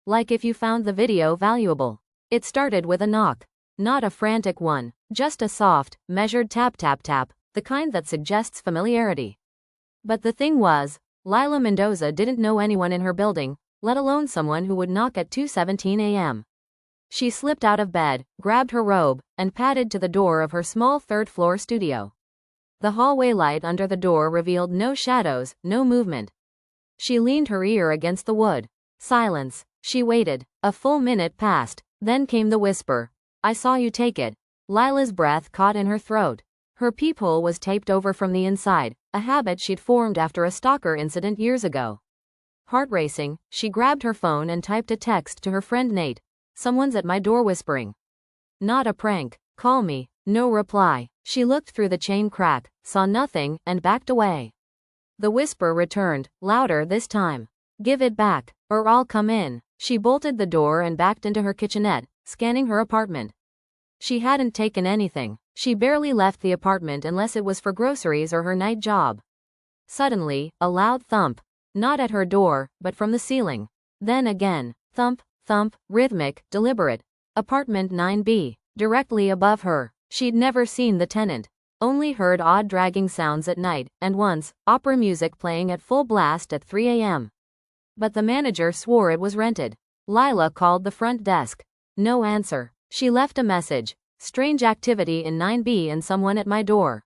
like if you found the video valuable. It started with a knock. Not a frantic one, just a soft, measured tap tap tap, the kind that suggests familiarity. But the thing was, Lila Mendoza didn't know anyone in her building, let alone someone who would knock at 2:17 a.m. She slipped out of bed, grabbed her robe, and padded to the door of her small third-floor studio. The hallway light under the door revealed no shadows, no movement. She leaned her ear against the wood. Silence. She waited. A full minute passed. Then came the whisper. "I saw you take it." Lila's breath caught in her throat. Her peephole was taped over from the inside, a habit she'd formed after a stalker incident years ago. Heart racing, she grabbed her phone and typed a text to her friend Nate. "Someone's at my door whispering. Not a prank. Call me." No reply. She looked through the chain crack, saw nothing, and backed away. The whisper returned, louder this time. "Give it back, or I'll come in." She bolted the door and backed into her kitchenette, scanning her apartment. She hadn't taken anything. She barely left the apartment unless it was for groceries or her night job. Suddenly, a loud thump. Not at her door, but from the ceiling. Then again. Thump, thump, rhythmic, deliberate. Apartment 9B, directly above her. She'd never seen the tenant. Only heard odd dragging sounds at night, and once, opera music playing at full blast at 3 a.m. But the manager swore it was rented. Lila called the front desk. No answer. She left a message. "Strange activity in 9B and someone at my door.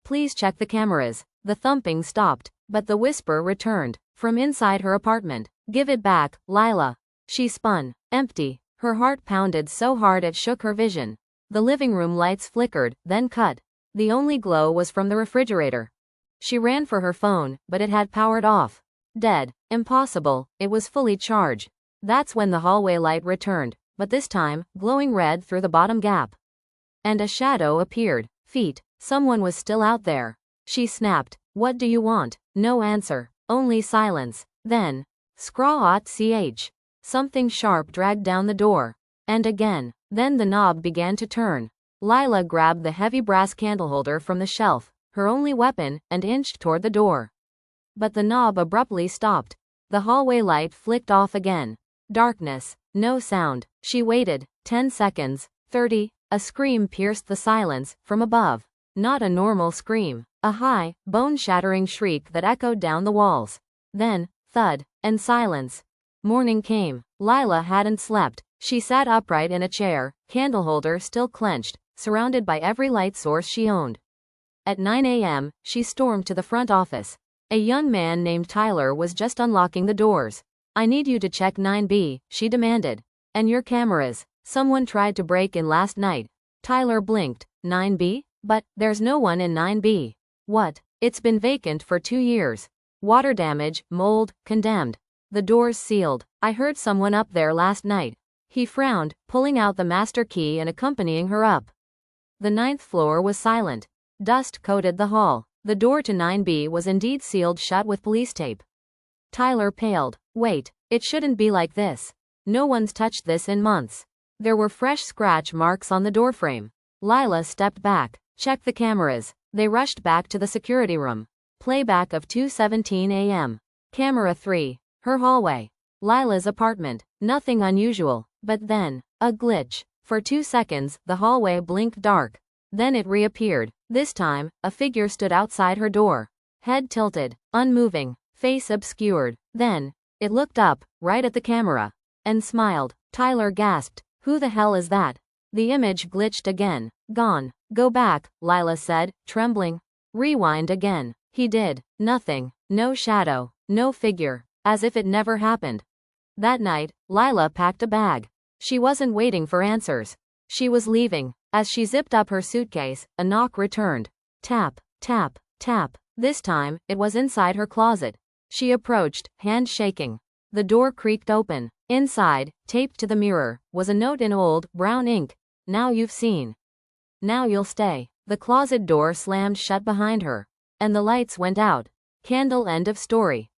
Please check the cameras." The thumping stopped, but the whisper returned, from inside her apartment. "Give it back, Lila." She spun. Empty. Her heart pounded so hard it shook her vision. The living room lights flickered, then cut. The only glow was from the refrigerator. She ran for her phone, but it had powered off. Dead. Impossible. It was fully charged. That's when the hallway light returned, but this time, glowing red through the bottom gap. And a shadow appeared. Feet. Someone was still out there. She snapped. "What do you want?" No answer. Only silence. Then, scraw-ch. Something sharp dragged down the door. And again. Then the knob began to turn. Lila grabbed the heavy brass candleholder from the shelf, her only weapon, and inched toward the door. But the knob abruptly stopped. The hallway light flicked off again. Darkness. No sound. She waited. 10 seconds. 30. A scream pierced the silence, from above. Not a normal scream. A high, bone-shattering shriek that echoed down the walls. Then, thud, and silence. Morning came. Lila hadn't slept. She sat upright in a chair, candleholder still clenched, surrounded by every light source she owned. At 9 a.m., she stormed to the front office. A young man named Tyler was just unlocking the doors. "I need you to check 9B, she demanded. "And your cameras. Someone tried to break in last night." Tyler blinked. 9B? "But, there's no one in 9B. "What? It's been vacant for 2 years. Water damage, mold, condemned. The door's sealed. I heard someone up there last night." He frowned, pulling out the master key and accompanying her up. The 9th floor was silent. Dust coated the hall. The door to 9B was indeed sealed shut with police tape. Tyler paled. "Wait, it shouldn't be like this. No one's touched this in months." There were fresh scratch marks on the doorframe. Lila stepped back. "Check the cameras." They rushed back to the security room. Playback of 2:17 a.m. Camera 3. Her hallway. Lila's apartment. Nothing unusual. But then, a glitch. For 2 seconds, the hallway blinked dark. Then it reappeared. This time, a figure stood outside her door. Head tilted, unmoving, face obscured. Then, it looked up, right at the camera, and smiled. Tyler gasped. "Who the hell is that?" The image glitched again. "Gone." "Go back," Lila said, trembling. "Rewind again." He did. Nothing. No shadow. No figure. As if it never happened. That night, Lila packed a bag. She wasn't waiting for answers. She was leaving. As she zipped up her suitcase, a knock returned. Tap, tap, tap. This time, it was inside her closet. She approached, hand shaking. The door creaked open. Inside, taped to the mirror, was a note in old, brown ink. "Now you've seen. Now you'll stay." The closet door slammed shut behind her. And the lights went out. Candle end of story.